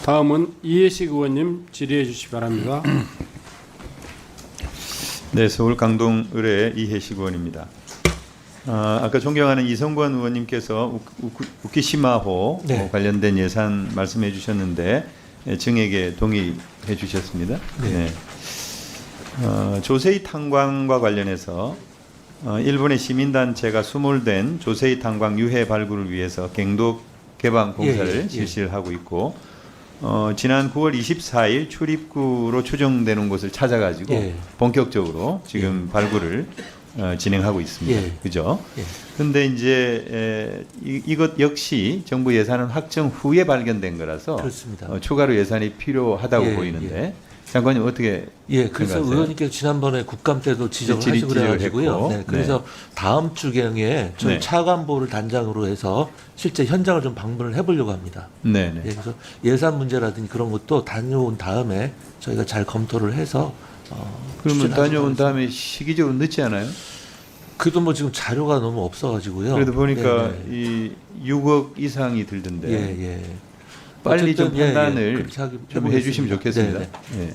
다음은 이해식 의원님 질의해 주시기 바랍니다. 네, 서울 강동 의뢰 이해식 의원입니다. 아까 존경하는 이성권 의원님께서 우키시마호 네. 관련된 예산 말씀해 주셨는데 증액에 동의해 주셨습니다. 네. 조세희 탄광과 관련해서 일본의 시민단체가 수몰된 조세희 탄광 유해 발굴을 위해서 갱도 개방 공사를 실시를 하고 있고 지난 9월 24일 출입구로 추정되는 곳을 찾아가지고 본격적으로 지금 발굴을 진행하고 있습니다. 그죠? 그런데 이제 이것 역시 정부 예산은 확정 후에 발견된 거라서 그렇습니다. 추가로 예산이 필요하다고 보이는데 장관님 어떻게 그래서 생각하세요? 의원님께서 지난번에 국감 때도 지적을 하시고 그래가지고요. 네, 그래서 다음 주경에 저희 차관보를 단장으로 해서 실제 현장을 좀 방문을 해보려고 합니다. 네네. 그래서 예산 문제라든지 그런 것도 다녀온 다음에 저희가 잘 검토를 해서 그러면 다녀온 하겠습니다. 다음에 시기적으로 늦지 않아요? 그래도 뭐 지금 자료가 너무 없어가지고요. 그래도 보니까 네네. 이 6억 이상이 들던데 빨리 좀 어쨌든, 판단을 좀 해주시면 좋겠습니다. 네네. 예.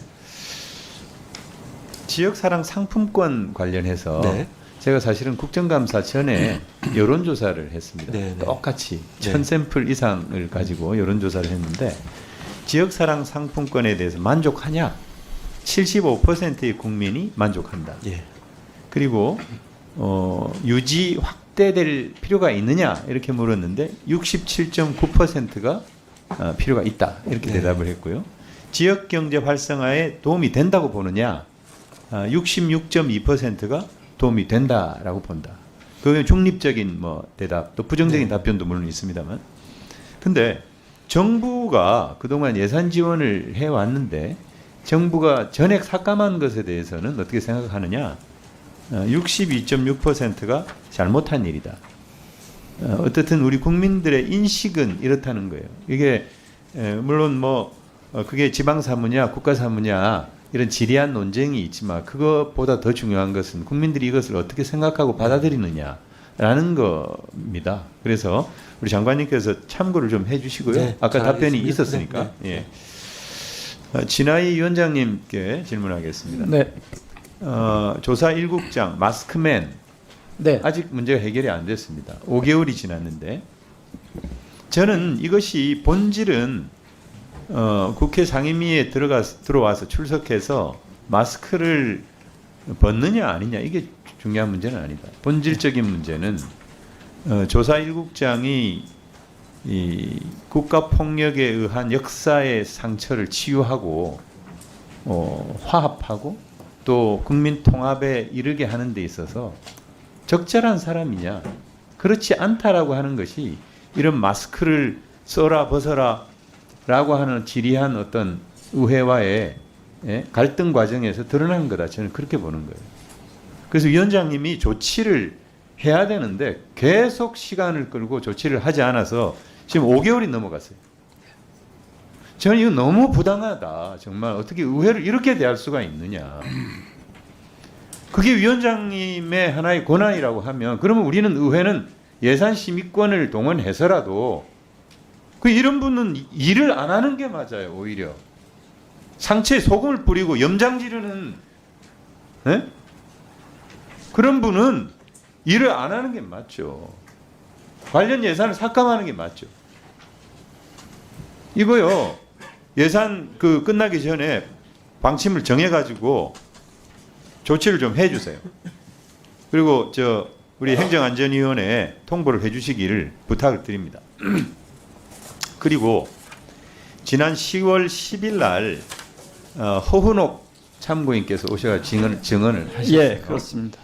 지역사랑 상품권 관련해서 네. 제가 사실은 국정감사 전에 여론조사를 했습니다. 네네. 똑같이 네. 1000샘플 이상을 가지고 여론조사를 했는데 지역사랑 상품권에 대해서 만족하냐? 75%의 국민이 만족한다. 그리고 유지 확대될 필요가 있느냐 이렇게 물었는데 67.9%가 필요가 있다 이렇게 대답을 했고요. 지역 경제 활성화에 도움이 된다고 보느냐 66.2%가 도움이 된다라고 본다. 그게 중립적인 뭐 대답 또 부정적인 답변도 물론 있습니다만 근데 정부가 그동안 예산 지원을 해왔는데 정부가 전액 삭감한 것에 대해서는 어떻게 생각하느냐 62.6%가 잘못한 일이다. 어떻든 우리 국민들의 인식은 이렇다는 거예요. 이게 물론 뭐 그게 지방 사무냐 국가 사무냐 이런 지리한 논쟁이 있지만 그것보다 더 중요한 것은 국민들이 이것을 어떻게 생각하고 받아들이느냐라는 겁니다. 그래서 우리 장관님께서 참고를 좀 해주시고요. 아까 답변이 있었으니까. 진하이 위원장님께 질문하겠습니다. 네. 조사 1국장 마스크맨 아직 문제가 해결이 안 됐습니다. 5개월이 지났는데 저는 이것이 본질은 국회 상임위에 들어와서 출석해서 마스크를 벗느냐 아니냐 이게 중요한 문제는 아니다. 본질적인 문제는 조사 1국장이 이 국가폭력에 의한 역사의 상처를 치유하고 화합하고 또 국민 통합에 이르게 하는 데 있어서 적절한 사람이냐 그렇지 않다라고 하는 것이 이런 마스크를 써라 벗어라 라고 하는 지리한 어떤 의회와의 갈등 과정에서 드러난 거다 저는 그렇게 보는 거예요. 그래서 위원장님이 조치를 해야 되는데 계속 시간을 끌고 조치를 하지 않아서 지금 5개월이 넘어갔어요. 저는 이거 너무 부당하다. 정말 어떻게 의회를 이렇게 대할 수가 있느냐. 그게 위원장님의 하나의 권한이라고 하면 그러면 우리는 의회는 예산 심의권을 동원해서라도 그 이런 분은 일을 안 하는 게 맞아요. 오히려 상처에 소금을 뿌리고 염장 지르는 그런 분은 일을 안 하는 게 맞죠. 관련 예산을 삭감하는 게 맞죠. 이거요. 예산 끝나기 전에 방침을 정해가지고 조치를 좀 해주세요. 그리고 우리 행정안전위원회에 통보를 해주시기를 부탁을 드립니다. 그리고 지난 10월 10일 날 허훈옥 참고인께서 오셔서 증언을 하셨어요. 예, 그렇습니다.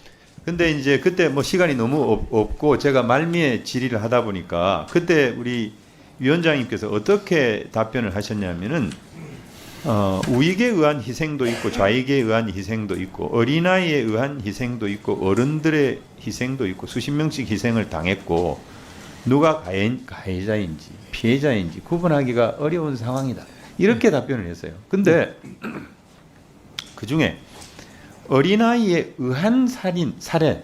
근데 이제 그때 뭐 시간이 너무 없고 제가 말미에 질의를 하다 보니까 그때 우리 위원장님께서 어떻게 답변을 하셨냐면은 우익에 의한 희생도 있고 좌익에 의한 희생도 있고 어린아이에 의한 희생도 있고 어른들의 희생도 있고 수십 명씩 희생을 당했고 누가 가해자인지 피해자인지 구분하기가 어려운 상황이다. 이렇게 답변을 했어요. 근데 그중에 어린아이에 의한 살해.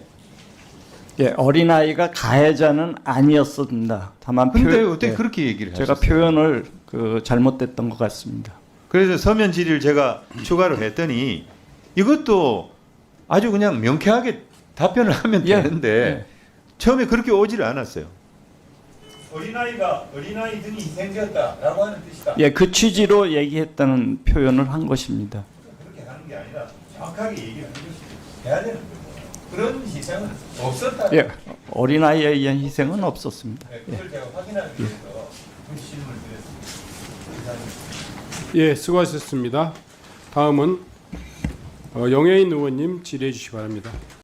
예, 어린아이가 가해자는 아니었습니다. 다만 근데 어떻게 그렇게 얘기를 하셨어요? 제가 표현을 그 잘못됐던 것 같습니다. 그래서 서면 질의를 제가 추가로 했더니 이것도 아주 그냥 명쾌하게 답변을 하면 예. 되는데 처음에 그렇게 오지를 않았어요. 어린아이 등이 희생되었다라고 하는 뜻이다. 예, 그 취지로 얘기했다는 표현을 한 것입니다. 그렇게 하는 게 아니라 정확하게 얘기를 해야 되는 거죠. 그런 희생은 없었다. 예, 어린아이에 의한 희생은 없었습니다. 그걸 제가 확인하기 위해서 질문을 드렸습니다. 예, 수고하셨습니다. 다음은 영예인 의원님 질의해 주시기 바랍니다.